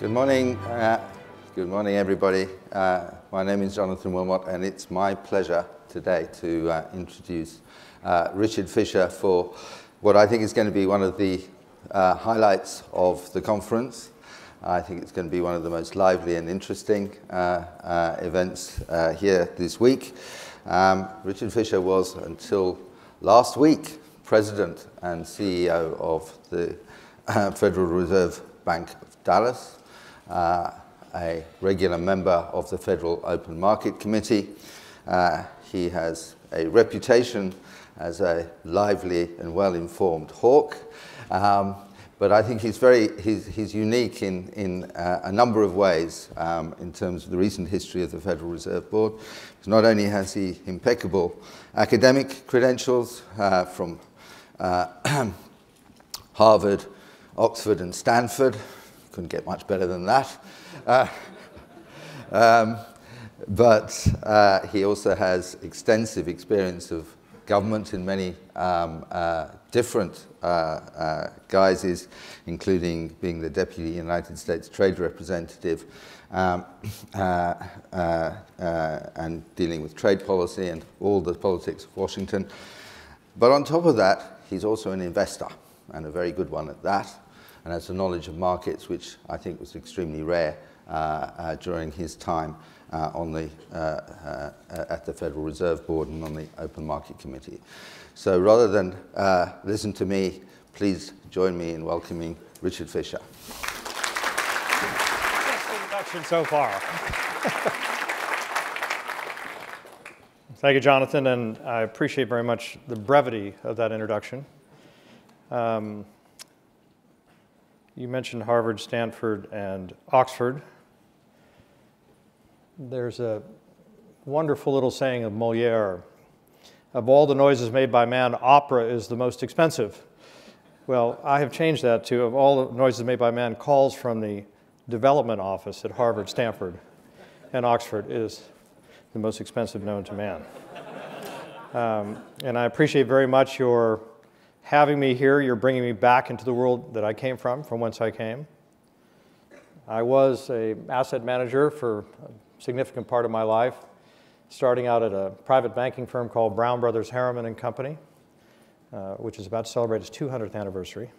Good morning. Good morning, everybody. My name is Jonathan Wilmot, and it's my pleasure today to introduce Richard Fisher for what I think is going to be one of the highlights of the conference. I think it's going to be one of the most lively and interesting events here this week. Richard Fisher was, until last week, President and CEO of the Federal Reserve Bank of Dallas, a regular member of the Federal Open Market Committee. He has a reputation as a lively and well-informed hawk, but I think he's unique in a number of ways in terms of the recent history of the Federal Reserve Board. Because not only has he impeccable academic credentials from Harvard, Oxford, and Stanford. Couldn't get much better than that. But he also has extensive experience of government in many different guises, including being the Deputy United States Trade Representative and dealing with trade policy and all the politics of Washington. But on top of that, he's also an investor, and a very good one at that, and has a knowledge of markets which I think was extremely rare during his time at the Federal Reserve Board and on the Open Market Committee. So rather than listen to me, please join me in welcoming Richard Fisher. Best introduction so far. Thank you, Jonathan, and I appreciate very much the brevity of that introduction. You mentioned Harvard, Stanford, and Oxford. There's a wonderful little saying of Molière, of all the noises made by man, opera is the most expensive. Well, I have changed that to, of all the noises made by man, calls from the development office at Harvard, Stanford, and Oxford is the most expensive known to man. And I appreciate very much your having me here. You're bringing me back into the world that I came from whence I came. I was an asset manager for a significant part of my life, starting out at a private banking firm called Brown Brothers Harriman & Company, which is about to celebrate its 200th anniversary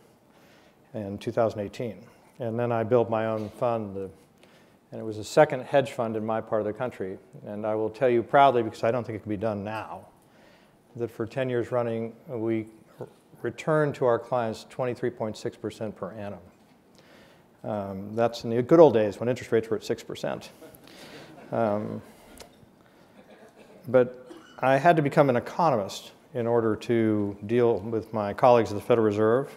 in 2018. And then I built my own fund, and it was the second hedge fund in my part of the country. And I will tell you proudly, because I don't think it can be done now, that for 10 years running, we returned to our clients 23.6% per annum. That's in the good old days when interest rates were at 6%. But I had to become an economist in order to deal with my colleagues at the Federal Reserve.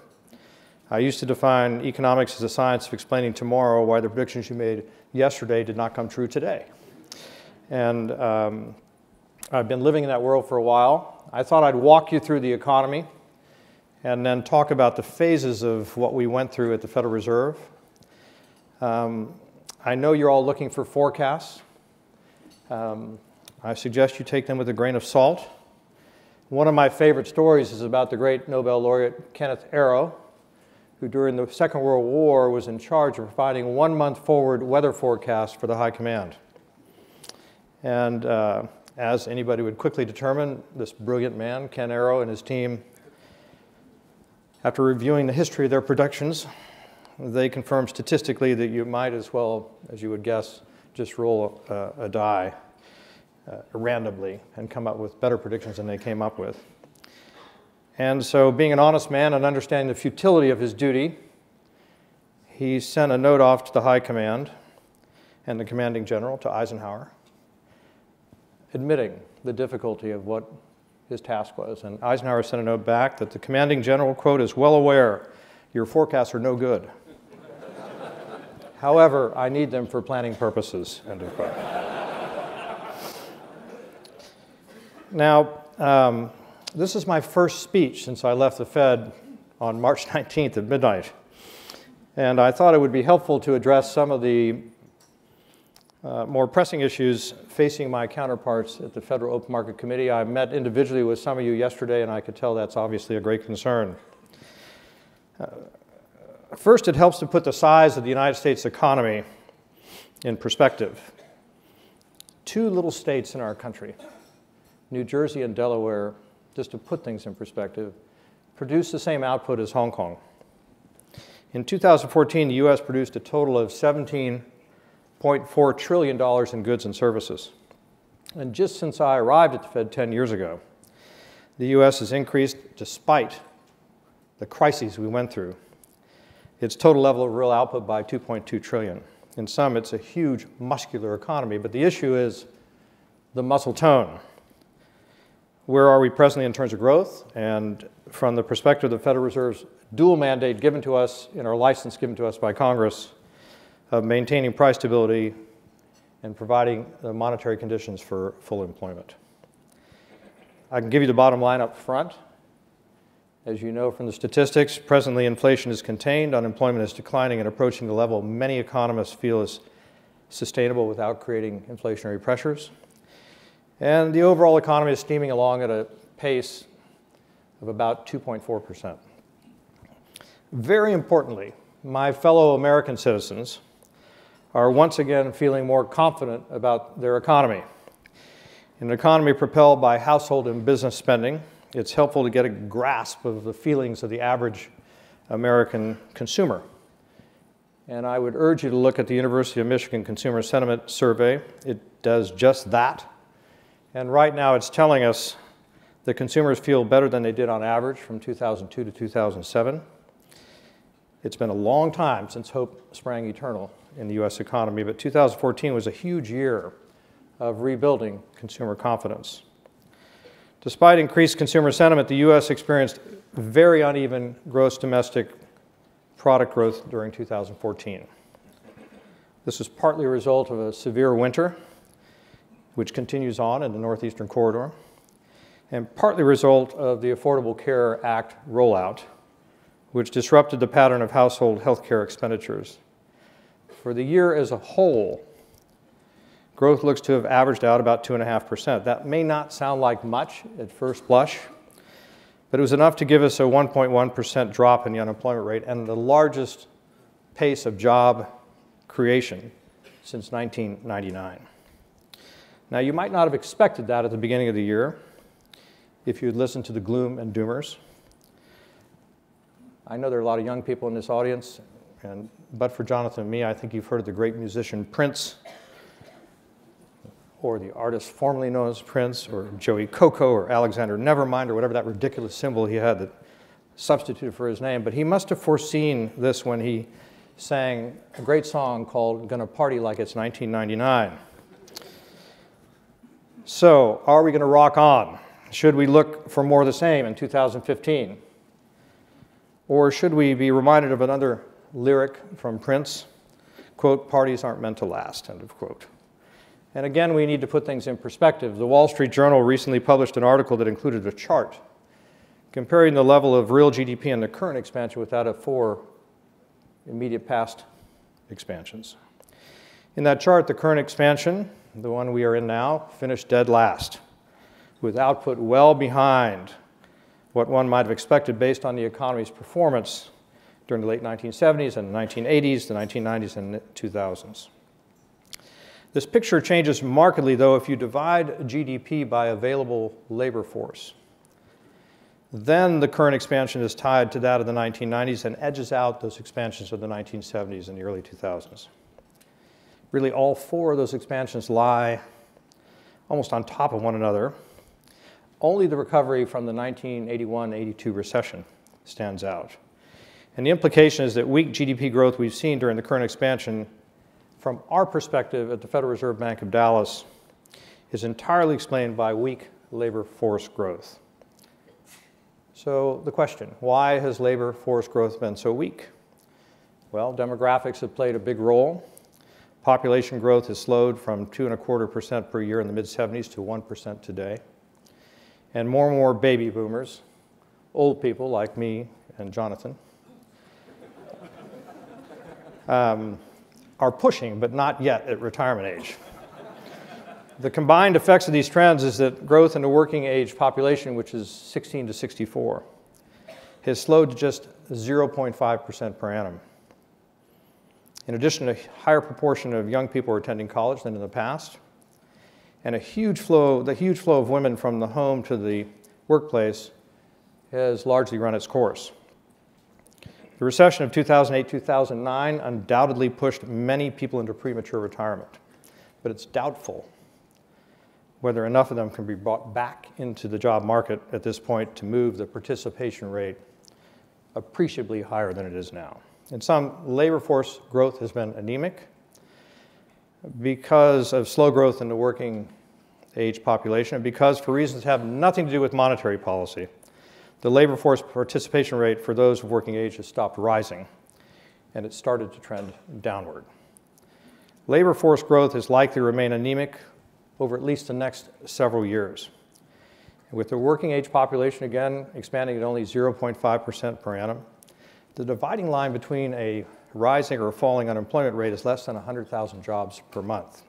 I used to define economics as a science of explaining tomorrow why the predictions you made yesterday did not come true today. And I've been living in that world for a while. I thought I'd walk you through the economy and then talk about the phases of what we went through at the Federal Reserve. I know you're all looking for forecasts. I suggest you take them with a grain of salt. One of my favorite stories is about the great Nobel laureate Kenneth Arrow, who during the Second World War was in charge of providing 1 month forward weather forecasts for the High Command. And as anybody would quickly determine, this brilliant man, Ken Arrow, and his team, after reviewing the history of their productions, they confirmed statistically that you might as well, as you would guess, just roll a die randomly and come up with better predictions than they came up with. And so, being an honest man and understanding the futility of his duty, he sent a note off to the High Command and the commanding general, to Eisenhower, admitting the difficulty of what his task was. And Eisenhower sent a note back that the commanding general, quote, is well aware your forecasts are no good. However, I need them for planning purposes, end of quote. Now, this is my first speech since I left the Fed on March 19th at midnight. And I thought it would be helpful to address some of the more pressing issues facing my counterparts at the Federal Open Market Committee. I met individually with some of you yesterday, and I could tell that's obviously a great concern. First, it helps to put the size of the United States economy in perspective. 2 little states in our country, New Jersey and Delaware, just to put things in perspective, produce the same output as Hong Kong. In 2014, the US produced a total of $17.4 trillion in goods and services. And just since I arrived at the Fed 10 years ago, the US has increased, despite the crises we went through, its total level of real output by 2.2 trillion. In sum, it's a huge muscular economy, but the issue is the muscle tone. Where are we presently in terms of growth? And from the perspective of the Federal Reserve's dual mandate given to us in our license given to us by Congress of maintaining price stability and providing the monetary conditions for full employment. I can give you the bottom line up front. As you know from the statistics, presently inflation is contained, unemployment is declining and approaching the level many economists feel is sustainable without creating inflationary pressures. And the overall economy is steaming along at a pace of about 2.4%. Very importantly, my fellow American citizens are once again feeling more confident about their economy. In an economy propelled by household and business spending, it's helpful to get a grasp of the feelings of the average American consumer. And I would urge you to look at the University of Michigan Consumer Sentiment Survey. It does just that. And right now it's telling us that consumers feel better than they did on average from 2002 to 2007. It's been a long time since hope sprang eternal in the US economy, but 2014 was a huge year of rebuilding consumer confidence. Despite increased consumer sentiment, the US experienced very uneven gross domestic product growth during 2014. This was partly a result of a severe winter, which continues on in the Northeastern Corridor, and partly a result of the Affordable Care Act rollout, which disrupted the pattern of household health care expenditures. For the year as a whole, growth looks to have averaged out about 2.5%. That may not sound like much at first blush, but it was enough to give us a 1.1% drop in the unemployment rate and the largest pace of job creation since 1999. Now, you might not have expected that at the beginning of the year if you had listened to the gloom and doomers. I know there are a lot of young people in this audience, but for Jonathan and me, I think you've heard of the great musician Prince, or the artist formerly known as Prince, or Joey Coco, or Alexander Nevermind, or whatever that ridiculous symbol he had that substituted for his name. But he must have foreseen this when he sang a great song called "Gonna Party Like It's 1999. So, are we going to rock on? Should we look for more of the same in 2015? Or should we be reminded of another lyric from Prince? Quote, "Parties aren't meant to last," end of quote. And again, we need to put things in perspective. The Wall Street Journal recently published an article that included a chart comparing the level of real GDP in the current expansion with that of 4 immediate past expansions. In that chart, the current expansion, the one we are in now, finished dead last, with output well behind what one might have expected based on the economy's performance during the late 1970s and 1980s, the 1990s, and 2000s. This picture changes markedly, though, if you divide GDP by available labor force. Then the current expansion is tied to that of the 1990s and edges out those expansions of the 1970s and the early 2000s. Really, all 4 of those expansions lie almost on top of one another. Only the recovery from the 1981-82 recession stands out. And the implication is that weak GDP growth we've seen during the current expansion, from our perspective at the Federal Reserve Bank of Dallas, is entirely explained by weak labor force growth. So the question, why has labor force growth been so weak? Well, demographics have played a big role. Population growth has slowed from 2.25% per year in the mid-70s to 1% today. And more baby boomers, old people like me and Jonathan, are pushing, but not yet at retirement age. The combined effects of these trends is that growth in the working age population, which is 16 to 64, has slowed to just 0.5% per annum. In addition, a higher proportion of young people are attending college than in the past, and the huge flow of women from the home to the workplace has largely run its course. The recession of 2008-2009 undoubtedly pushed many people into premature retirement, but it's doubtful whether enough of them can be brought back into the job market at this point to move the participation rate appreciably higher than it is now. In some, labor force growth has been anemic because of slow growth in the working age population, and because, for reasons that have nothing to do with monetary policy, the labor force participation rate for those of working age has stopped rising, and it started to trend downward. Labor force growth is likely to remain anemic over at least the next several years. With the working age population, again, expanding at only 0.5% per annum, the dividing line between a rising or falling unemployment rate is less than 100,000 jobs per month.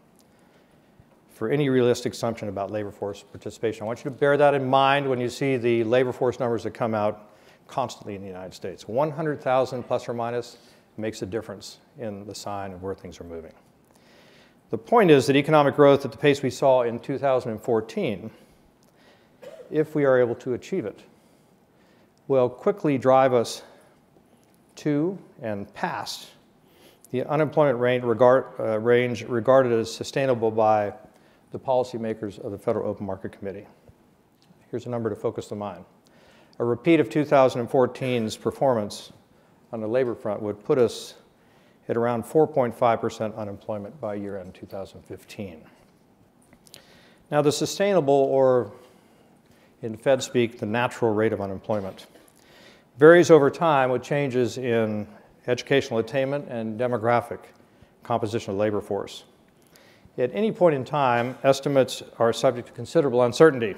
For any realistic assumption about labor force participation, I want you to bear that in mind when you see the labor force numbers that come out constantly in the United States. 100,000 plus or minus makes a difference in the sign of where things are moving. The point is that economic growth at the pace we saw in 2014, if we are able to achieve it, will quickly drive us to and past the unemployment range regarded as sustainable by the policymakers of the Federal Open Market Committee. Here's a number to focus the mind. A repeat of 2014's performance on the labor front would put us at around 4.5% unemployment by year-end 2015. Now, the sustainable, or in Fed speak, the natural rate of unemployment, varies over time with changes in educational attainment and demographic composition of the labor force. At any point in time, estimates are subject to considerable uncertainty.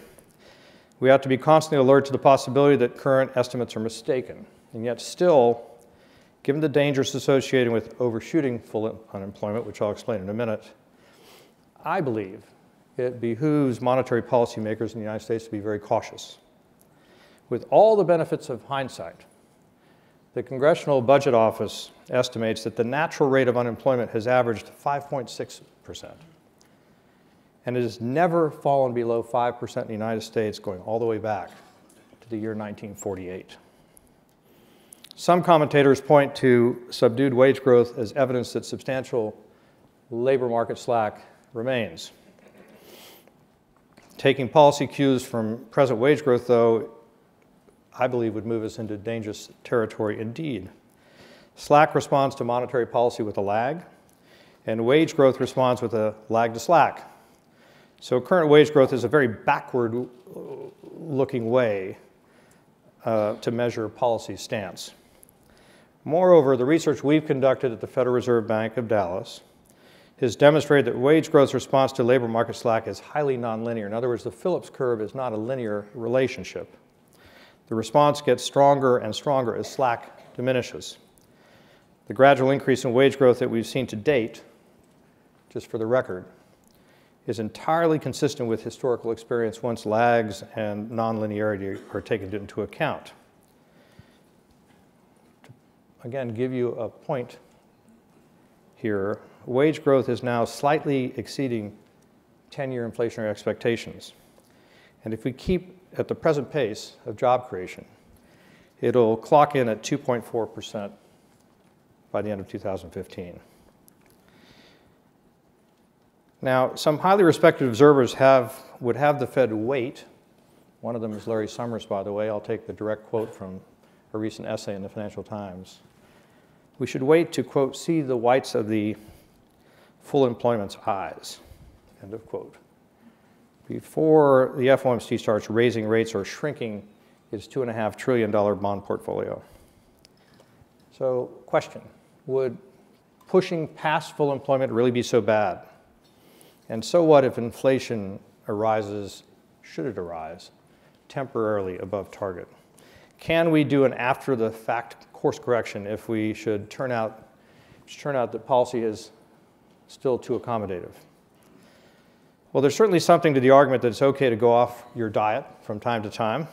We have to be constantly alert to the possibility that current estimates are mistaken, and yet still, given the dangers associated with overshooting full unemployment, which I'll explain in a minute, I believe it behooves monetary policymakers in the United States to be very cautious. With all the benefits of hindsight, the Congressional Budget Office estimates that the natural rate of unemployment has averaged 5.6%. And it has never fallen below 5% in the United States, going all the way back to the year 1948. Some commentators point to subdued wage growth as evidence that substantial labor market slack remains. Taking policy cues from present wage growth, though, I believe would move us into dangerous territory indeed. Slack responds to monetary policy with a lag, and wage growth responds with a lag to slack. So current wage growth is a very backward-looking way to measure policy stance. Moreover, the research we've conducted at the Federal Reserve Bank of Dallas has demonstrated that wage growth's response to labor market slack is highly nonlinear. In other words, the Phillips curve is not a linear relationship. The response gets stronger and stronger as slack diminishes. The gradual increase in wage growth that we've seen to date, just for the record, is entirely consistent with historical experience once lags and nonlinearity are taken into account. To, again, give you a point here, wage growth is now slightly exceeding 10-year inflationary expectations. And if we keep at the present pace of job creation, it'll clock in at 2.4% by the end of 2015. Now, some highly respected observers would have the Fed wait. One of them is Larry Summers, by the way. I'll take the direct quote from a recent essay in the Financial Times. We should wait to, quote, see the whites of the full employment's eyes, end of quote, before the FOMC starts raising rates or shrinking its $2.5 trillion bond portfolio. So, question, would pushing past full employment really be so bad? And so what if inflation arises, should it arise, temporarily above target? Can we do an after-the-fact course correction if we should turn out that policy is still too accommodative? Well, there's certainly something to the argument that it's okay to go off your diet from time to time,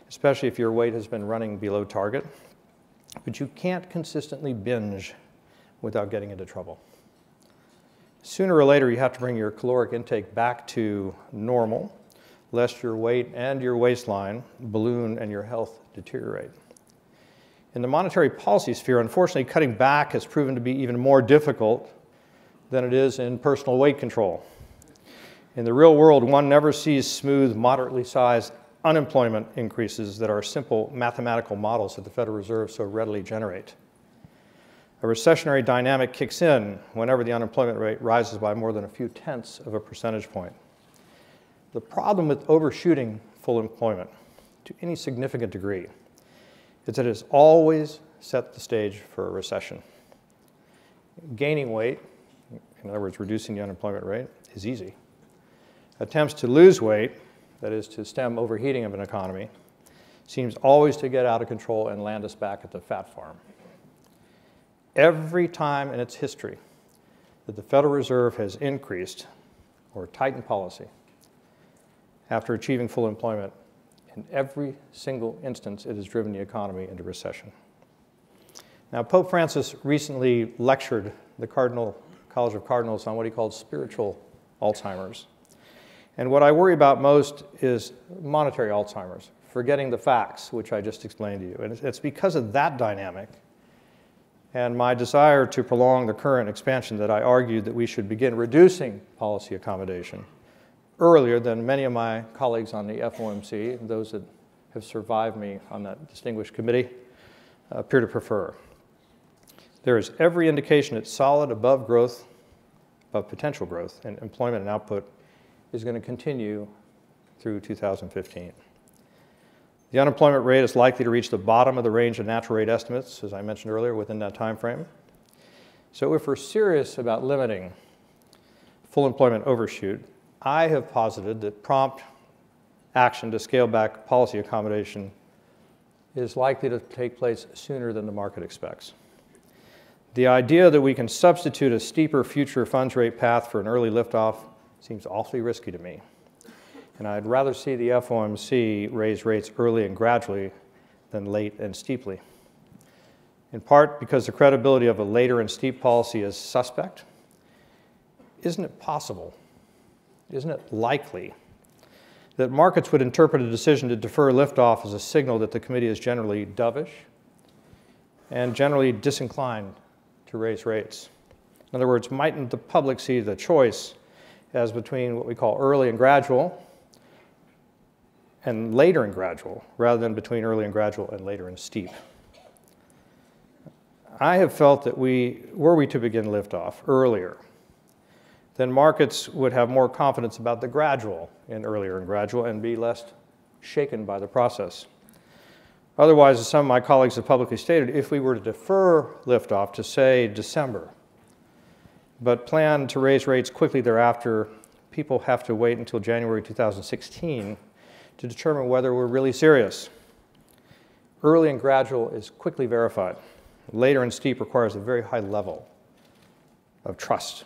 especially if your weight has been running below target. but you can't consistently binge without getting into trouble. Sooner or later, you have to bring your caloric intake back to normal, lest your weight and your waistline balloon and your health deteriorate. In the monetary policy sphere, unfortunately, cutting back has proven to be even more difficult than it is in personal weight control. In the real world, one never sees smooth, moderately sized unemployment increases that our simple mathematical models at the Federal Reserve so readily generate. A recessionary dynamic kicks in whenever the unemployment rate rises by more than a few tenths of a percentage point. The problem with overshooting full employment to any significant degree is that it has always set the stage for a recession. Gaining weight, in other words, reducing the unemployment rate, is easy. Attempts to lose weight, that is to stem overheating of an economy, seems always to get out of control and land us back at the fat farm. Every time in its history that the Federal Reserve has increased or tightened policy after achieving full employment, in every single instance it has driven the economy into recession. Now, Pope Francis recently lectured the College of Cardinals on what he called spiritual Alzheimer's. And what I worry about most is monetary Alzheimer's, forgetting the facts, which I just explained to you. And it's because of that dynamic and my desire to prolong the current expansion that I argued that we should begin reducing policy accommodation earlier than many of my colleagues on the FOMC, and those that have survived me on that distinguished committee, appear to prefer. There is every indication that solid above potential growth in employment and output is going to continue through 2015. The unemployment rate is likely to reach the bottom of the range of natural rate estimates, as I mentioned earlier, within that time frame. So if we're serious about limiting full employment overshoot, I have posited that prompt action to scale back policy accommodation is likely to take place sooner than the market expects. The idea that we can substitute a steeper future funds rate path for an early liftoff seems awfully risky to me. And I'd rather see the FOMC raise rates early and gradually than late and steeply. In part because the credibility of a later and steep policy is suspect. Isn't it possible, isn't it likely, that markets would interpret a decision to defer liftoff as a signal that the committee is generally dovish and generally disinclined to raise rates? In other words, mightn't the public see the choice as between what we call early and gradual and later and gradual, rather than between early and gradual and later and steep? I have felt that were we to begin liftoff earlier, then markets would have more confidence about the gradual in earlier and gradual and be less shaken by the process. Otherwise, as some of my colleagues have publicly stated, if we were to defer liftoff to, say, December, but plan to raise rates quickly thereafter, people have to wait until January 2016 to determine whether we're really serious. Early and gradual is quickly verified. Later and steep requires a very high level of trust.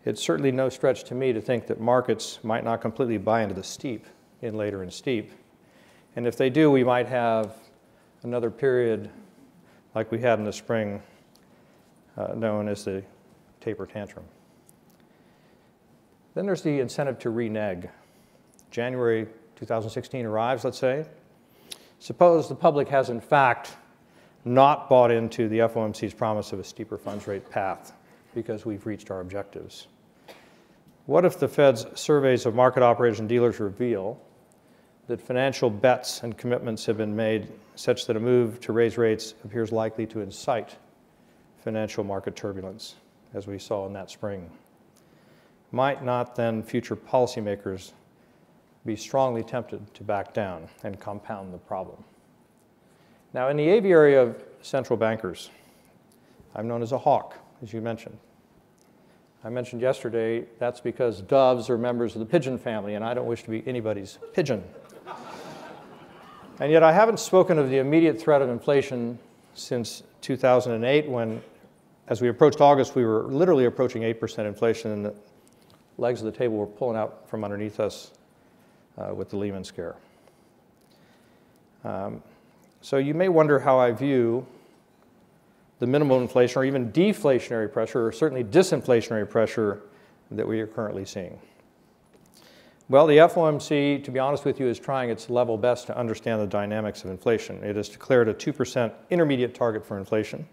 It's certainly no stretch to me to think that markets might not completely buy into the steep in later and steep. And if they do, we might have another period like we had in the spring known as the taper tantrum. Then there's the incentive to renege. January 2016 arrives, let's say. Suppose the public has in fact not bought into the FOMC's promise of a steeper funds rate path because we've reached our objectives. What if the Fed's surveys of market operators and dealers reveal that financial bets and commitments have been made such that a move to raise rates appears likely to incite financial market turbulence, as we saw in that spring? Might not then future policymakers be strongly tempted to back down and compound the problem? Now, in the aviary of central bankers, I'm known as a hawk, as you mentioned. I mentioned yesterday that's because doves are members of the pigeon family, and I don't wish to be anybody's pigeon. And yet I haven't spoken of the immediate threat of inflation since 2008, when, as we approached August, we were literally approaching 8% inflation, and the legs of the table were pulling out from underneath us with the Lehman scare. So you may wonder how I view the minimum inflation or even deflationary pressure, or certainly disinflationary pressure that we are currently seeing. Well, the FOMC, to be honest with you, is trying its level best to understand the dynamics of inflation. It has declared a 2% intermediate target for inflation,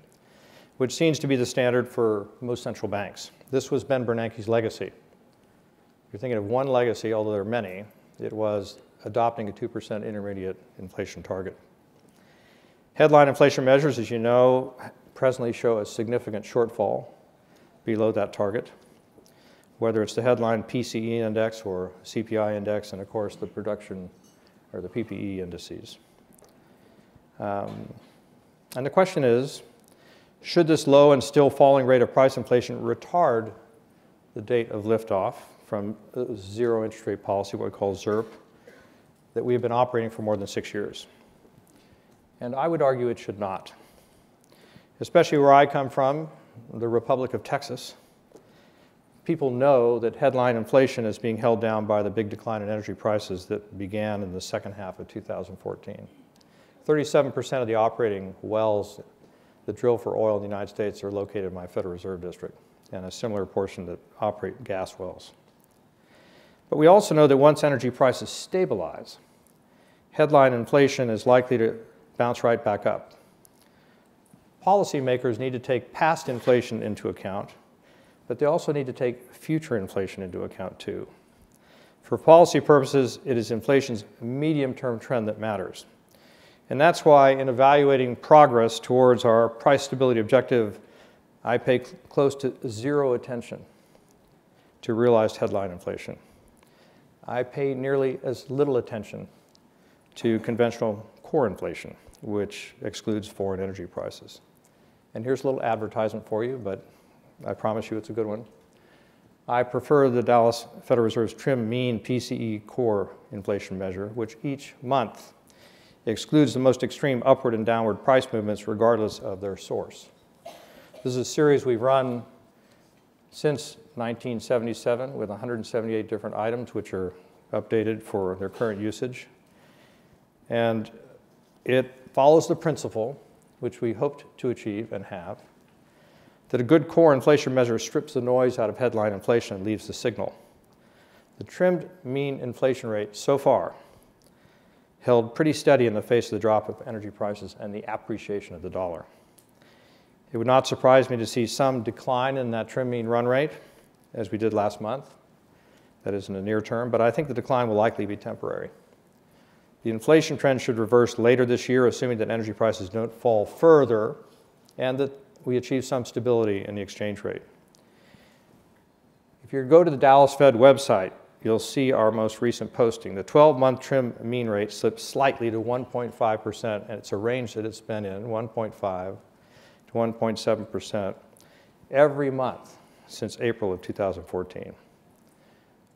which seems to be the standard for most central banks. This was Ben Bernanke's legacy. If you're thinking of one legacy, although there are many, it was adopting a 2% intermediate inflation target. Headline inflation measures, as you know, presently show a significant shortfall below that target, whether it's the headline PCE index or CPI index, and of course the production or the PPE indices. And the question is, should this low and still falling rate of price inflation retard the date of liftoff from zero interest rate policy, what we call ZIRP, that we have been operating for more than 6 years? And I would argue it should not. Especially where I come from, the Republic of Texas, people know that headline inflation is being held down by the big decline in energy prices that began in the second half of 2014. 37% of the operating wells that drill for oil in the United States are located in my Federal Reserve District, and a similar portion that operate gas wells. But we also know that once energy prices stabilize, headline inflation is likely to bounce right back up. Policymakers need to take past inflation into account, but they also need to take future inflation into account too. For policy purposes, it is inflation's medium-term trend that matters. And that's why in evaluating progress towards our price stability objective, I pay close to zero attention to realized headline inflation. I pay nearly as little attention to conventional core inflation, which excludes foreign energy prices. And here's a little advertisement for you, but I promise you it's a good one. I prefer the Dallas Federal Reserve's trim mean PCE core inflation measure, which each month excludes the most extreme upward and downward price movements regardless of their source. This is a series we've run since 1977 with 178 different items which are updated for their current usage. And it follows the principle, which we hoped to achieve and have, that a good core inflation measure strips the noise out of headline inflation and leaves the signal. The trimmed mean inflation rate so far held pretty steady in the face of the drop of energy prices and the appreciation of the dollar. It would not surprise me to see some decline in that trim mean run rate, as we did last month. That is in the near term, but I think the decline will likely be temporary. The inflation trend should reverse later this year, assuming that energy prices don't fall further and that we achieve some stability in the exchange rate. If you go to the Dallas Fed website, you'll see our most recent posting. The 12-month trim mean rate slipped slightly to 1.5%, and it's a range that it's been in, 1.5 to 1.7%, every month since April of 2014.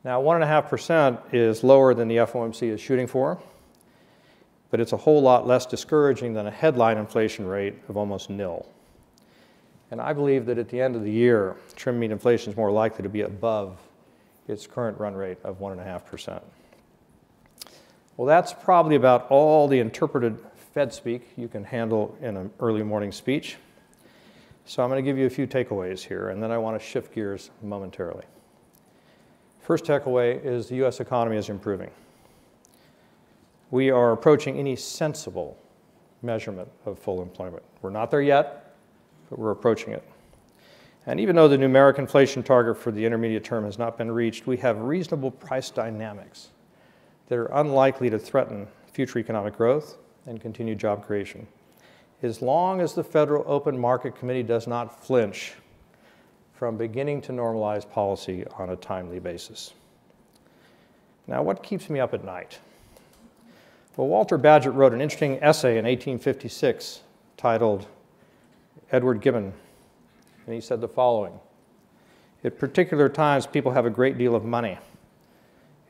Now, 1.5% is lower than the FOMC is shooting for, but it's a whole lot less discouraging than a headline inflation rate of almost nil. And I believe that at the end of the year, trim mean inflation is more likely to be above its current run rate of 1.5%. Well, that's probably about all the interpreted Fed speak you can handle in an early morning speech. So I'm going to give you a few takeaways here, and then I want to shift gears momentarily. First takeaway is the U.S. economy is improving. We are approaching any sensible measurement of full employment. We're not there yet, but we're approaching it. And even though the numeric inflation target for the intermediate term has not been reached, we have reasonable price dynamics that are unlikely to threaten future economic growth and continued job creation, as long as the Federal Open Market Committee does not flinch from beginning to normalize policy on a timely basis. Now, what keeps me up at night? Well, Walter Bagehot wrote an interesting essay in 1856 titled Edward Gibbon, and he said the following: at particular times, people have a great deal of money.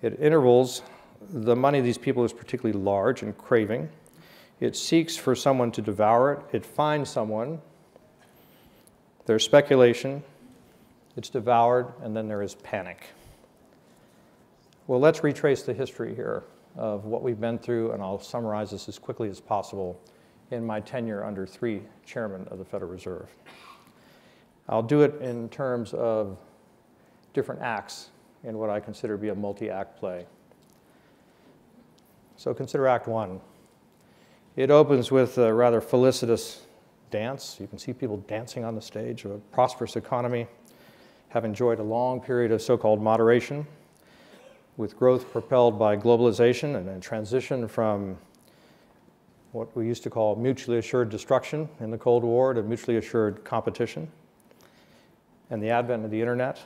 At intervals, the money of these people is particularly large and craving. It seeks for someone to devour it. It finds someone. There's speculation. It's devoured, and then there is panic. Well, let's retrace the history here of what we've been through, and I'll summarize this as quickly as possible in my tenure under 3 chairmen of the Federal Reserve. I'll do it in terms of different acts in what I consider to be a multi-act play. So consider Act 1. It opens with a rather felicitous dance. You can see people dancing on the stage of a prosperous economy, have enjoyed a long period of so-called moderation, with growth propelled by globalization and a transition from what we used to call mutually assured destruction in the Cold War to mutually assured competition, and the advent of the internet.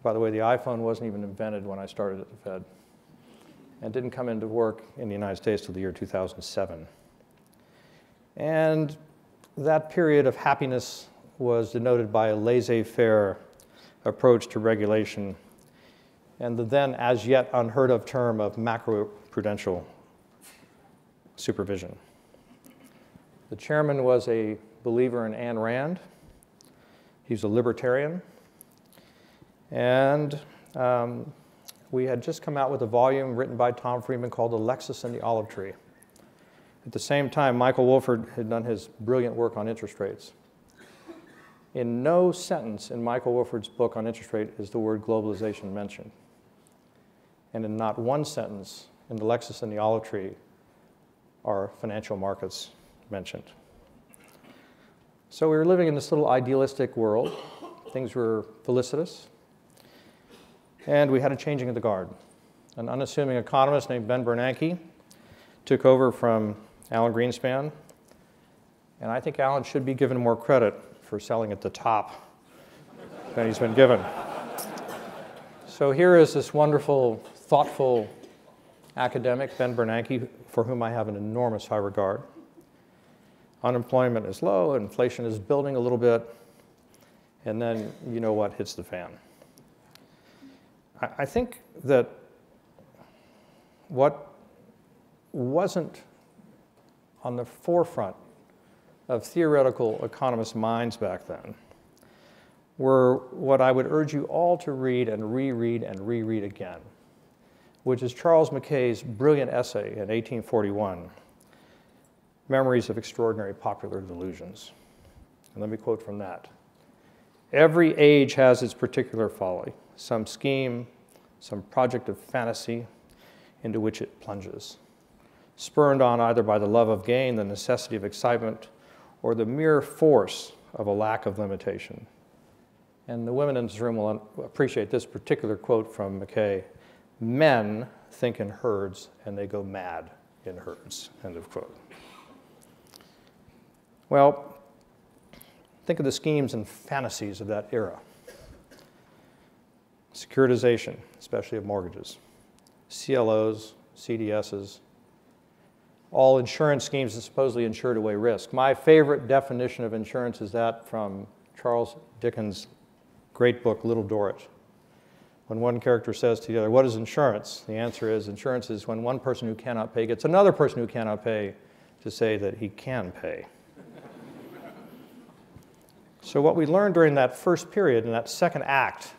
By the way, the iPhone wasn't even invented when I started at the Fed, and didn't come into work in the United States till the year 2007. And that period of happiness was denoted by a laissez-faire approach to regulation and the then as yet unheard of term of macroprudential supervision. The chairman was a believer in Ayn Rand. He was a libertarian. And we had just come out with a volume written by Tom Friedman called Alexis and the Olive Tree. At the same time, Michael Wolford had done his brilliant work on interest rates. In no sentence in Michael Wolford's book on interest rate is the word globalization mentioned. And in not one sentence in Alexis and the Olive Tree are financial markets mentioned. So we were living in this little idealistic world. Things were felicitous. And we had a changing of the guard. An unassuming economist named Ben Bernanke took over from Alan Greenspan. And I think Alan should be given more credit for selling at the top than he's been given. So here is this wonderful, thoughtful academic, Ben Bernanke, for whom I have an enormous high regard. Unemployment is low, inflation is building a little bit, and then you know what hits the fan. I think that what wasn't on the forefront of theoretical economists' minds back then were what I would urge you all to read and reread again, which is Charles Mackay's brilliant essay in 1841, Memories of Extraordinary Popular Delusions. And let me quote from that. Every age has its particular folly, some scheme, some project of fantasy into which it plunges, spurned on either by the love of gain, the necessity of excitement, or the mere force of a lack of limitation. And the women in this room will appreciate this particular quote from Mackay: men think in herds and they go mad in herds, end of quote. Well, think of the schemes and fantasies of that era. Securitization, especially of mortgages, CLOs, CDSs, all insurance schemes that supposedly insured away risk. My favorite definition of insurance is that from Charles Dickens' great book, Little Dorrit. When one character says to the other, "What is insurance?" The answer is, insurance is when one person who cannot pay gets another person who cannot pay to say that he can pay. So what we learned during that first period, in that second act,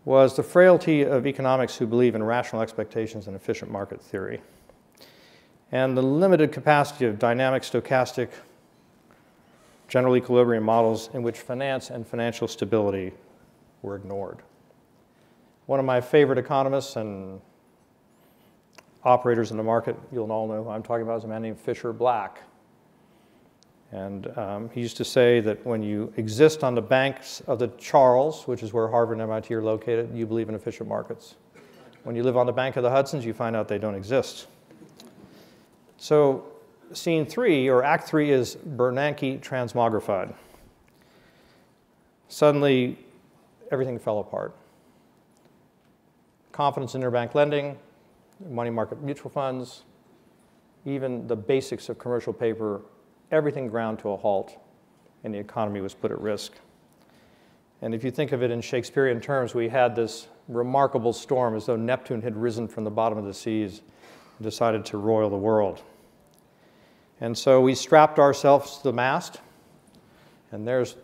was the frailty of economics who believe in rational expectations and efficient market theory, and the limited capacity of dynamic, stochastic, general equilibrium models in which finance and financial stability were ignored. One of my favorite economists and operators in the market, you'll all know who I'm talking about, is a man named Fisher Black. And he used to say that when you exist on the banks of the Charles, which is where Harvard and MIT are located, you believe in efficient markets. When you live on the bank of the Hudsons, you find out they don't exist. So scene 3, or act 3, is Bernanke transmogrified. Suddenly, everything fell apart. Confidence in interbank lending, money market mutual funds, even the basics of commercial paper, everything ground to a halt, and the economy was put at risk. And if you think of it in Shakespearean terms, we had this remarkable storm, as though Neptune had risen from the bottom of the seas and decided to roil the world. And so we strapped ourselves to the mast, and there's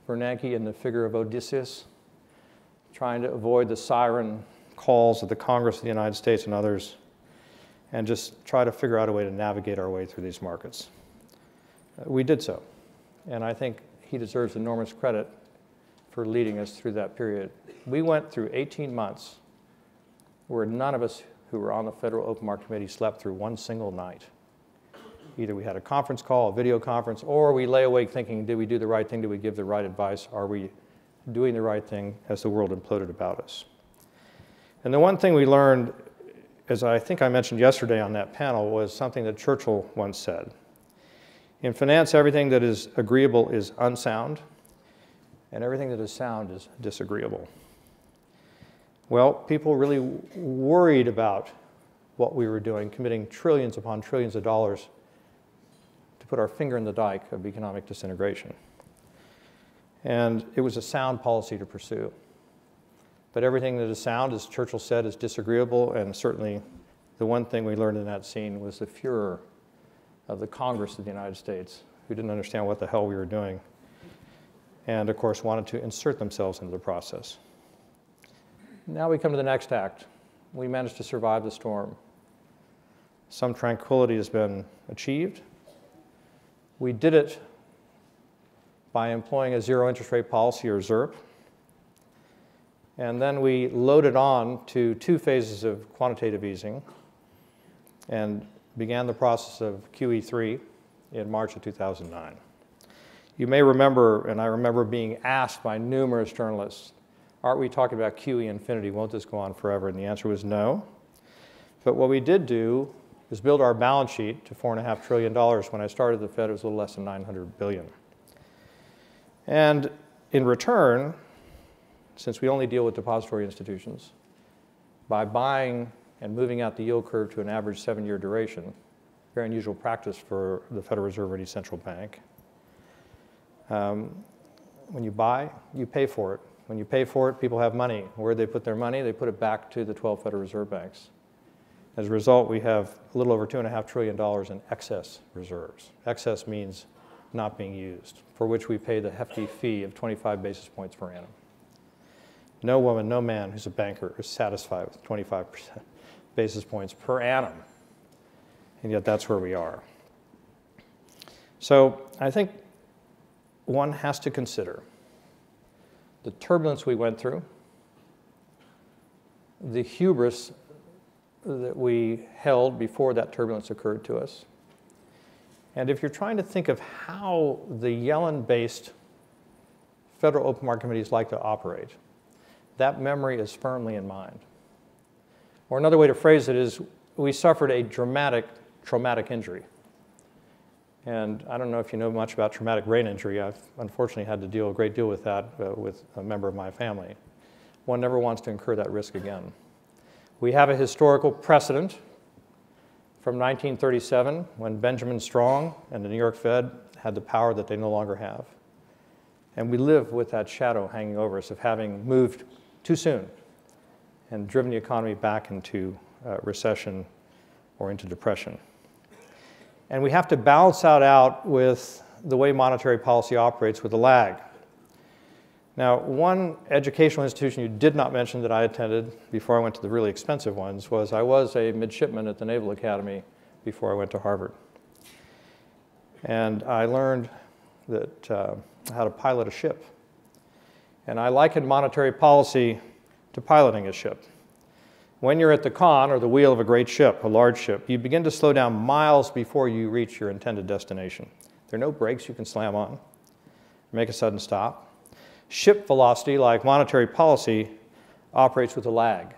Bernanke in the figure of Odysseus, trying to avoid the siren calls of the Congress of the United States and others. and just try to figure out a way to navigate our way through these markets. We did so, and I think he deserves enormous credit for leading us through that period. We went through 18 months where none of us who were on the Federal Open Market Committee slept through one single night. Either we had a conference call, a video conference, or we lay awake thinking, did we do the right thing? Did we give the right advice? Are we doing the right thing as the world imploded about us? And the one thing we learned, as I think I mentioned yesterday on that panel, was something that Churchill once said. In finance, everything that is agreeable is unsound, and everything that is sound is disagreeable. Well, people really worried about what we were doing, committing trillions upon trillions of dollars to put our finger in the dike of economic disintegration. And it was a sound policy to pursue. But everything that is sound, as Churchill said, is disagreeable, and certainly the one thing we learned in that scene was the furor of the Congress of the United States, who didn't understand what the hell we were doing, and of course wanted to insert themselves into the process. Now we come to the next act. We managed to survive the storm. Some tranquility has been achieved. We did it by employing a zero interest rate policy, or ZIRP. And then we loaded on to 2 phases of quantitative easing and began the process of QE3 in March of 2009. You may remember, and I remember being asked by numerous journalists, aren't we talking about QE infinity? Won't this go on forever? And the answer was no. But what we did do is build our balance sheet to $4.5 trillion. When I started the Fed, it was a little less than $900 billion. And in return, since we only deal with depository institutions, by buying and moving out the yield curve to an average 7-year duration, very unusual practice for the Federal Reserve or any central bank, when you buy, you pay for it. When you pay for it, people have money. Where do they put their money? They put it back to the 12 Federal Reserve banks. As a result, we have a little over $2.5 trillion in excess reserves. Excess means not being used, for which we pay the hefty fee of 25 basis points per annum. No woman, no man who's a banker is satisfied with 25 basis points per annum, and yet that's where we are. So I think one has to consider the turbulence we went through, the hubris that we held before that turbulence occurred to us. And if you're trying to think of how the Yellen-based Federal Open Market Committees like to operate, that memory is firmly in mind. Or another way to phrase it is, we suffered a dramatic traumatic injury. And I don't know if you know much about traumatic brain injury. I've unfortunately had to deal a great deal with that with a member of my family. One never wants to incur that risk again. We have a historical precedent from 1937 when Benjamin Strong and the New York Fed had the power that they no longer have. And we live with that shadow hanging over us of having moved too soon and driven the economy back into recession or into depression. And we have to balance that out with the way monetary policy operates with a lag. Now, one educational institution you did not mention that I attended before I went to the really expensive ones was I was a midshipman at the Naval Academy before I went to Harvard. And I learned that how to pilot a ship. And I likened monetary policy to piloting a ship. When you're at the con, or the wheel of a great ship, a large ship, you begin to slow down miles before you reach your intended destination. There are no brakes you can slam on, make a sudden stop. Ship velocity, like monetary policy, operates with a lag.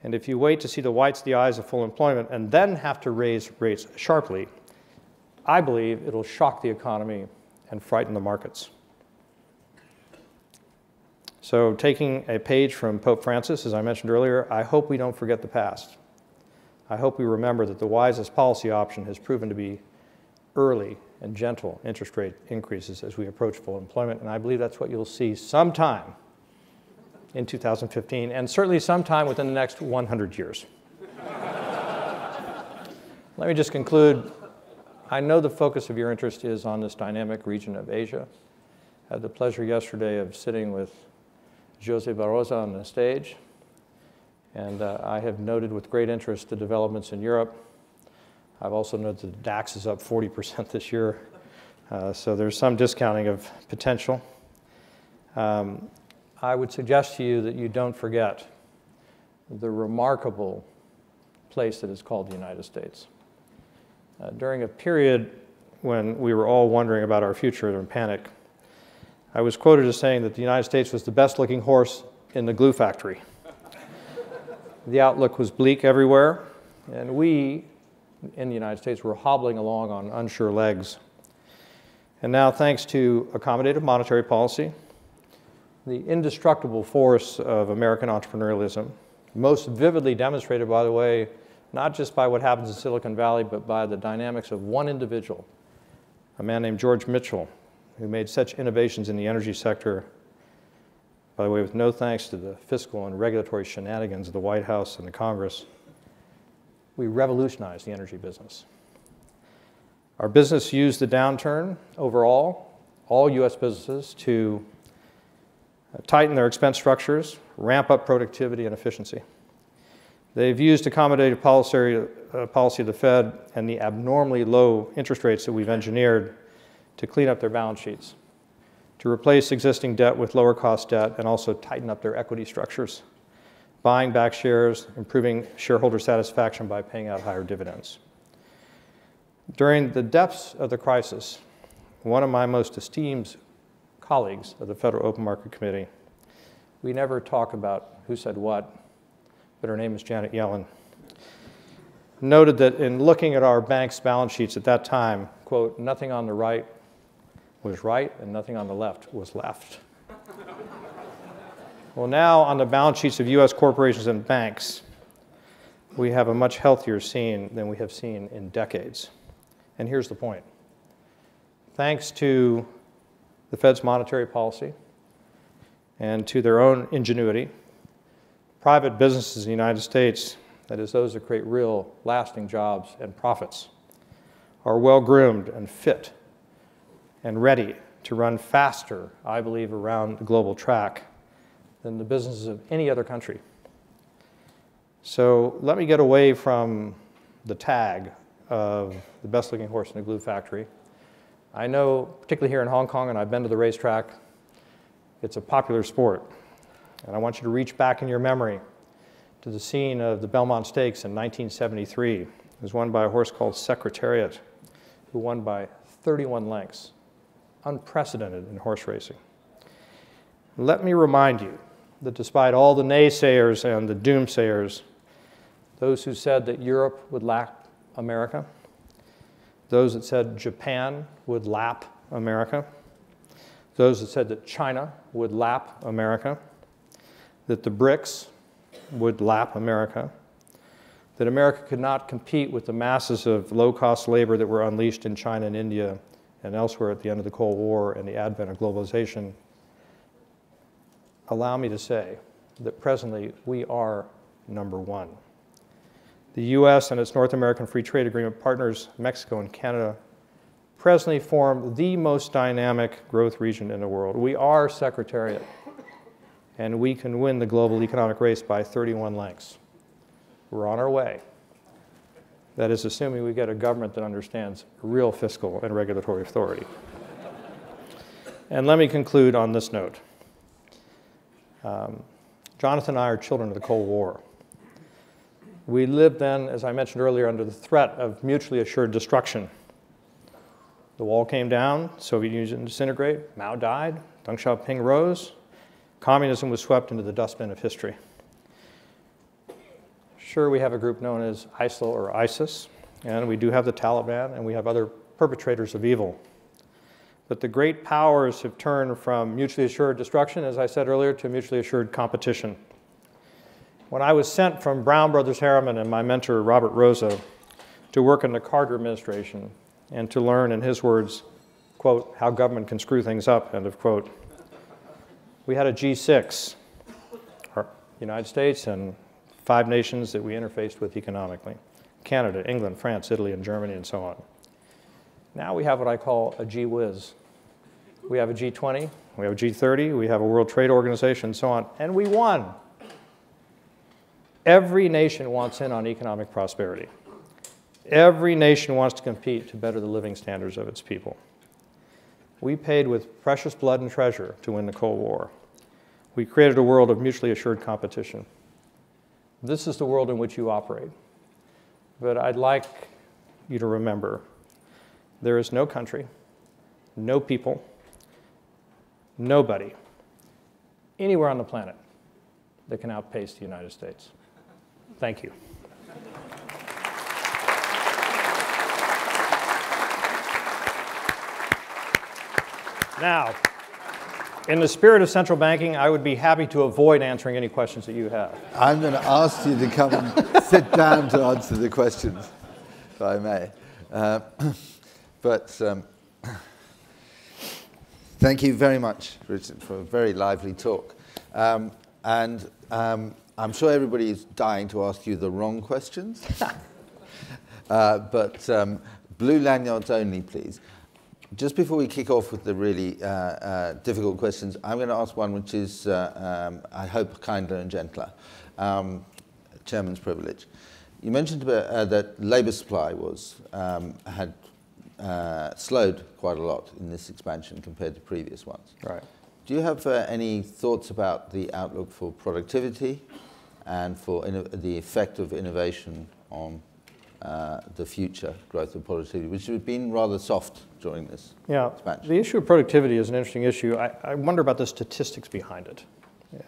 And if you wait to see the whites of the eyes of full employment and then have to raise rates sharply, I believe it'll shock the economy and frighten the markets. So taking a page from Pope Francis, as I mentioned earlier, I hope we don't forget the past. I hope we remember that the wisest policy option has proven to be early and gentle interest rate increases as we approach full employment, and I believe that's what you'll see sometime in 2015, and certainly sometime within the next 100 years. Let me just conclude. I know the focus of your interest is on this dynamic region of Asia. I had the pleasure yesterday of sitting with Jose Barroso on the stage, And I have noted with great interest the developments in Europe. I've also noted that the DAX is up 40% this year. So there's some discounting of potential. I would suggest to you that you don't forget the remarkable place that is called the United States. During a period when we were all wondering about our future and in panic, I was quoted as saying that the United States was the best looking horse in the glue factory. The outlook was bleak everywhere, and we in the United States were hobbling along on unsure legs. And now, thanks to accommodative monetary policy, the indestructible force of American entrepreneurialism, most vividly demonstrated, by the way, not just by what happens in Silicon Valley, but by the dynamics of one individual, a man named George Mitchell, who made such innovations in the energy sector, by the way, with no thanks to the fiscal and regulatory shenanigans of the White House and the Congress. We revolutionized the energy business. Our business used the downturn overall, all US businesses, to tighten their expense structures, ramp up productivity and efficiency. They've used accommodative policy of the Fed and the abnormally low interest rates that we've engineered to clean up their balance sheets, to replace existing debt with lower cost debt, and also tighten up their equity structures, buying back shares, improving shareholder satisfaction by paying out higher dividends. During the depths of the crisis, one of my most esteemed colleagues of the Federal Open Market Committee, we never talk about who said what, but her name is Janet Yellen, noted that in looking at our bank's balance sheets at that time, quote, nothing on the right was right and nothing on the left was left. Well, now on the balance sheets of US corporations and banks, we have a much healthier scene than we have seen in decades. And here's the point. Thanks to the Fed's monetary policy and to their own ingenuity, private businesses in the United States, that is, those that create real, lasting jobs and profits, are well-groomed and fit and ready to run faster, I believe, around the global track than the businesses of any other country. So let me get away from the tag of the best-looking horse in the glue factory. I know, particularly here in Hong Kong, and I've been to the racetrack, it's a popular sport. And I want you to reach back in your memory to the scene of the Belmont Stakes in 1973. It was won by a horse called Secretariat, who won by 31 lengths, unprecedented in horse racing. Let me remind you that despite all the naysayers and the doomsayers, those who said that Europe would lap America, those that said Japan would lap America, those that said that China would lap America, that the BRICS would lap America, that America could not compete with the masses of low-cost labor that were unleashed in China and India and elsewhere at the end of the Cold War and the advent of globalization, allow me to say that presently we are number one. The US and its North American Free Trade Agreement partners, Mexico and Canada, presently form the most dynamic growth region in the world. We are Secretariat, and we can win the global economic race by 31 lengths. We're on our way. That is assuming we get a government that understands real fiscal and regulatory authority. And let me conclude on this note. Jonathan and I are children of the Cold War. We lived then, as I mentioned earlier, under the threat of mutually assured destruction. The wall came down, Soviet Union disintegrated, Mao died, Deng Xiaoping rose, communism was swept into the dustbin of history. Sure, we have a group known as ISIL or ISIS, and we do have the Taliban, and we have other perpetrators of evil. But the great powers have turned from mutually assured destruction, as I said earlier, to mutually assured competition. When I was sent from Brown Brothers Harriman and my mentor, Robert Rosa, to work in the Carter administration and to learn, in his words, quote, how government can screw things up, end of quote, we had a G6, our United States and 5 nations that we interfaced with economically, Canada, England, France, Italy, and Germany, and so on. Now we have what I call a G-whiz. We have a G20, we have a G30, we have a World Trade Organization, and so on, and we won. Every nation wants in on economic prosperity. Every nation wants to compete to better the living standards of its people. We paid with precious blood and treasure to win the Cold War. We created a world of mutually assured competition. This is the world in which you operate. But I'd like you to remember, there is no country, no people, nobody, anywhere on the planet that can outpace the United States. Thank you. Now, in the spirit of central banking, I would be happy to avoid answering any questions that you have. I'm going to ask you to come and sit down to answer the questions, if I may. Thank you very much, Richard, for a very lively talk. I'm sure everybody is dying to ask you the wrong questions. Blue lanyards only, please. Just before we kick off with the really difficult questions, I'm going to ask one which is, I hope, kinder and gentler. Chairman's privilege. You mentioned that labour supply had slowed quite a lot in this expansion compared to previous ones. Right. Do you have any thoughts about the outlook for productivity and for the effect of innovation on the future growth of productivity, which has been rather soft during this expansion? The issue of productivity is an interesting issue. I wonder about the statistics behind it.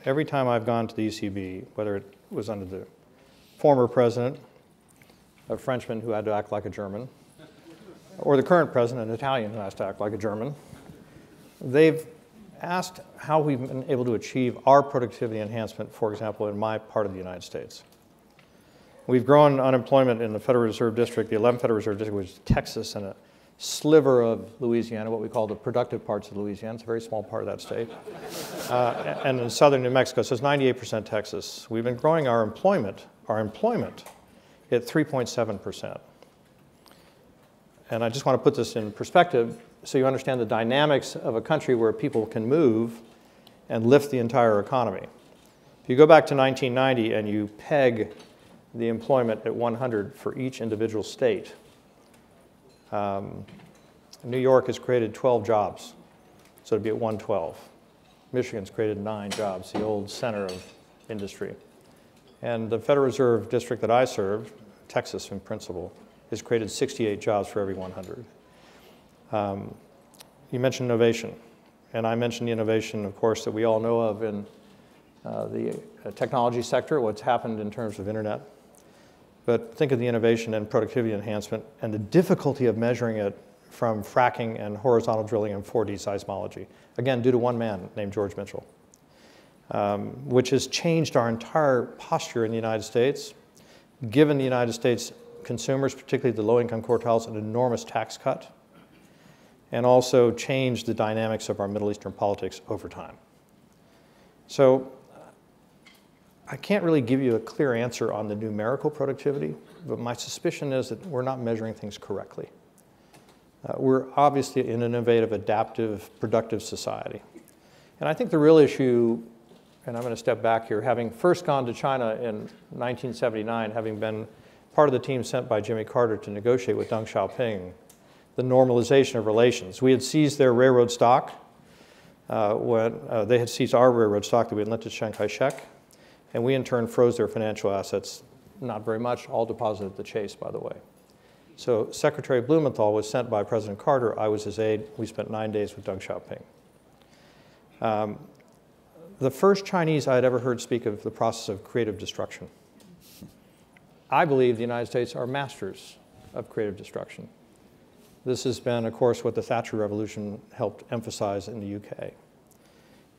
Every time I've gone to the ECB, whether it was under the former president, a Frenchman who had to act like a German, or the current president, an Italian who has to act like a German, they've asked how we've been able to achieve our productivity enhancement, for example, in my part of the United States. We've grown unemployment in the Federal Reserve District, the 11th Federal Reserve District, which is Texas, and a sliver of Louisiana, what we call the productive parts of Louisiana. It's a very small part of that state. And in southern New Mexico, so it's 98% Texas. We've been growing our employment at 3.7%. And I just want to put this in perspective so you understand the dynamics of a country where people can move and lift the entire economy. If you go back to 1990 and you peg the employment at 100 for each individual state, New York has created 12 jobs, so it'd be at 112. Michigan's created 9 jobs, the old center of industry. And the Federal Reserve District that I serve, Texas in principle, has created 68 jobs for every 100. You mentioned innovation, and I mentioned the innovation, of course, that we all know of in the technology sector, what's happened in terms of internet. But think of the innovation and productivity enhancement and the difficulty of measuring it from fracking and horizontal drilling and 4D seismology. Again, due to one man named George Mitchell, which has changed our entire posture in the United States, given the United States consumers, particularly the low-income quartiles, an enormous tax cut, and also changed the dynamics of our Middle Eastern politics over time. So I can't really give you a clear answer on the numerical productivity, but my suspicion is that we're not measuring things correctly. We're obviously an innovative, adaptive, productive society. And I think the real issue, and I'm going to step back here, having first gone to China in 1979, having been part of the team sent by Jimmy Carter to negotiate with Deng Xiaoping the normalization of relations. We had seized their railroad stock when they had seized our railroad stock that we had lent to Chiang Kai-shek, and we in turn froze their financial assets, not very much, all deposited at the Chase, by the way. So Secretary Blumenthal was sent by President Carter. I was his aide. We spent 9 days with Deng Xiaoping. The first Chinese I had ever heard speak of the process of creative destruction. I believe the United States are masters of creative destruction. This has been, of course, what the Thatcher Revolution helped emphasize in the UK.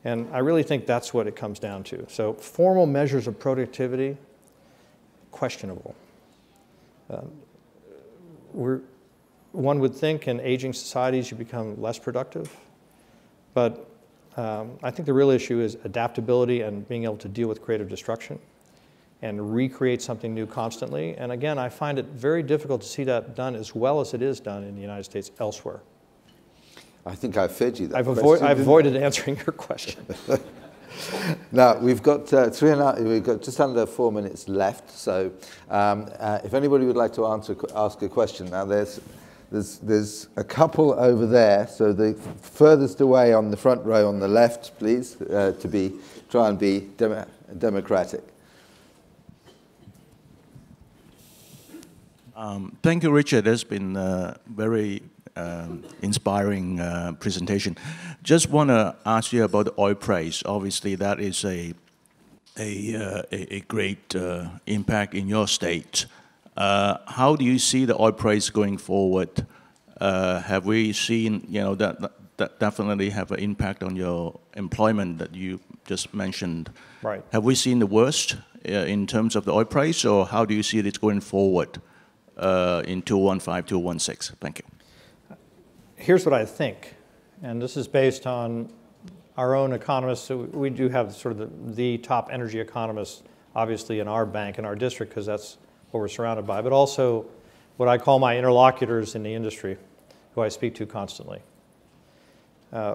And I really think that's what it comes down to. So formal measures of productivity, questionable. One would think in aging societies you become less productive, but I think the real issue is adaptability and being able to deal with creative destruction and recreate something new constantly. And again, I find it very difficult to see that done as well as it is done in the United States elsewhere. I think I fed you that I've question. avoided answering your question. Now, we've got we've got just under 4 minutes left, so if anybody would like to ask a question, now there's a couple over there, so the furthest away on the front row on the left, please, try and be democratic. Thank you, Richard. It's been a very inspiring presentation. Just want to ask you about the oil price. Obviously, that is a great impact in your state. How do you see the oil price going forward? Have we seen, that definitely have an impact on your employment that you just mentioned? Right. Have we seen the worst in terms of the oil price, or how do you see it going forward in 2015, 2016? Thank you. Here's what I think, and this is based on our own economists. So we do have sort of the top energy economists, obviously, in our bank, in our district, because that's what we're surrounded by, but also what I call my interlocutors in the industry, who I speak to constantly.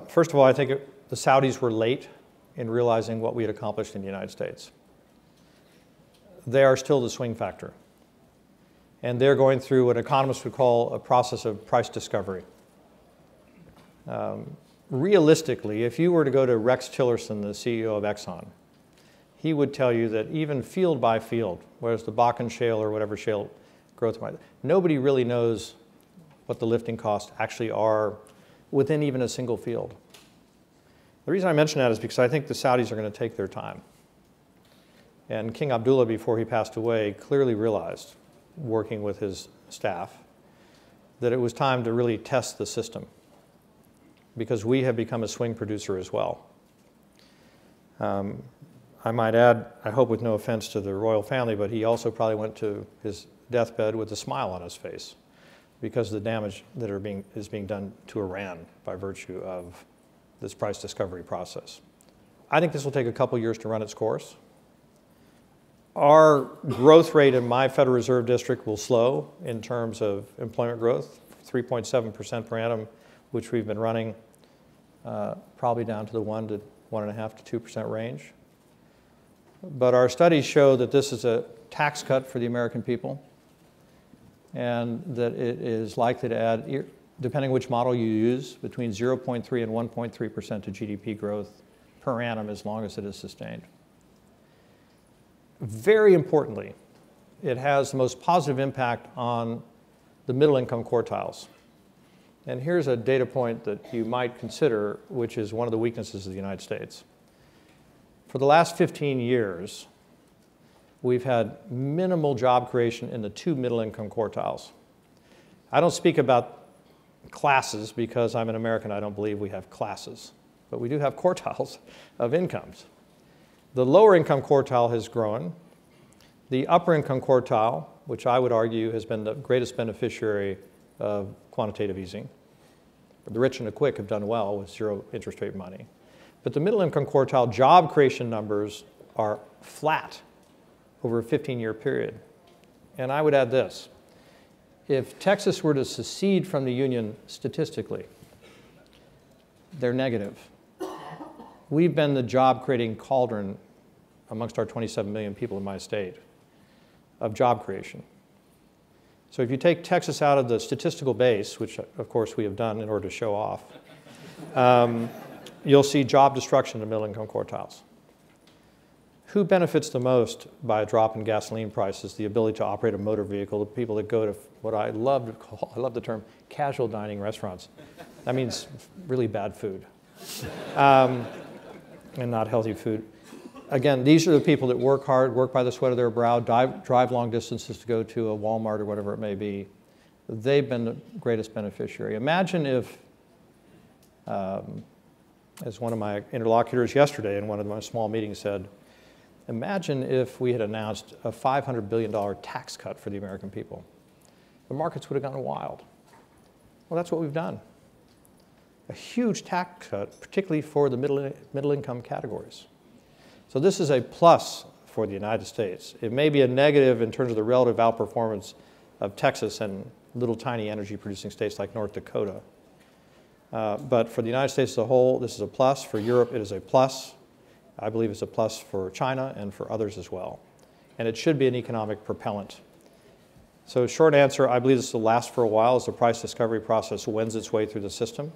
First of all, I think the Saudis were late in realizing what we had accomplished in the United States. They are still the swing factor. And they're going through what economists would call a process of price discovery. Realistically, if you were to go to Rex Tillerson, the CEO of Exxon, he would tell you that even field by field, whether it's the Bakken shale or whatever shale growth might, nobody really knows what the lifting costs actually are within even a single field. The reason I mention that is because I think the Saudis are going to take their time. And King Abdullah, before he passed away, clearly realized, working with his staff, that it was time to really test the system, because we have become a swing producer as well. I might add, I hope with no offense to the royal family, but he also probably went to his deathbed with a smile on his face because of the damage that is being done to Iran by virtue of this price discovery process. I think this will take a couple years to run its course. Our growth rate in my Federal Reserve District will slow in terms of employment growth, 3.7% per annum, which we've been running probably down to the 1.5 to 2% range. But our studies show that this is a tax cut for the American people, and that it is likely to add, depending which model you use, between 0.3 and 1.3% to GDP growth per annum as long as it is sustained. Very importantly, it has the most positive impact on the middle income quartiles. And here's a data point that you might consider, which is one of the weaknesses of the United States. For the last 15 years, we've had minimal job creation in the 2 middle income quartiles. I don't speak about classes because I'm an American. I don't believe we have classes, but we do have quartiles of incomes. The lower income quartile has grown. The upper income quartile, which I would argue has been the greatest beneficiary of quantitative easing. The rich and the quick have done well with zero interest rate money. But the middle income quartile job creation numbers are flat over a 15-year period. And I would add this. If Texas were to secede from the Union statistically, they're negative. We've been the job-creating cauldron amongst our 27 million people in my state of job creation. So if you take Texas out of the statistical base, which of course we have done in order to show off, you'll see job destruction in the middle income quartiles. Who benefits the most by a drop in gasoline prices? The ability to operate a motor vehicle, the people that go to what I love to call, I love the term, casual dining restaurants. That means really bad food and not healthy food. Again, these are the people that work hard, work by the sweat of their brow, drive long distances to go to a Walmart or whatever it may be. They've been the greatest beneficiary. Imagine if, as one of my interlocutors yesterday in one of my small meetings said, imagine if we had announced a $500 billion tax cut for the American people. The markets would have gone wild. Well, that's what we've done. A huge tax cut, particularly for the middle income categories. So this is a plus for the United States. It may be a negative in terms of the relative outperformance of Texas and little tiny energy producing states like North Dakota. But for the United States as a whole, this is a plus. For Europe, it is a plus. I believe it's a plus for China and for others as well. And it should be an economic propellant. So short answer, I believe this will last for a while as the price discovery process wends its way through the system.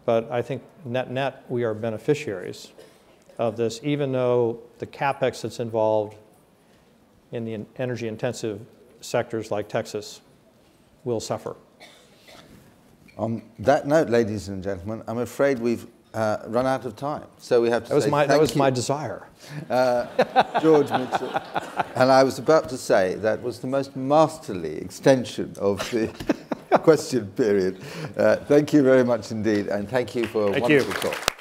But I think net, we are beneficiaries of this, even though the CapEx that's involved in the energy-intensive sectors like Texas will suffer. On that note, ladies and gentlemen, I'm afraid we've run out of time. So we have to say that was my desire. George Mitchell. And I was about to say that was the most masterly extension of the question period. Thank you very much indeed, and thank you for a wonderful talk.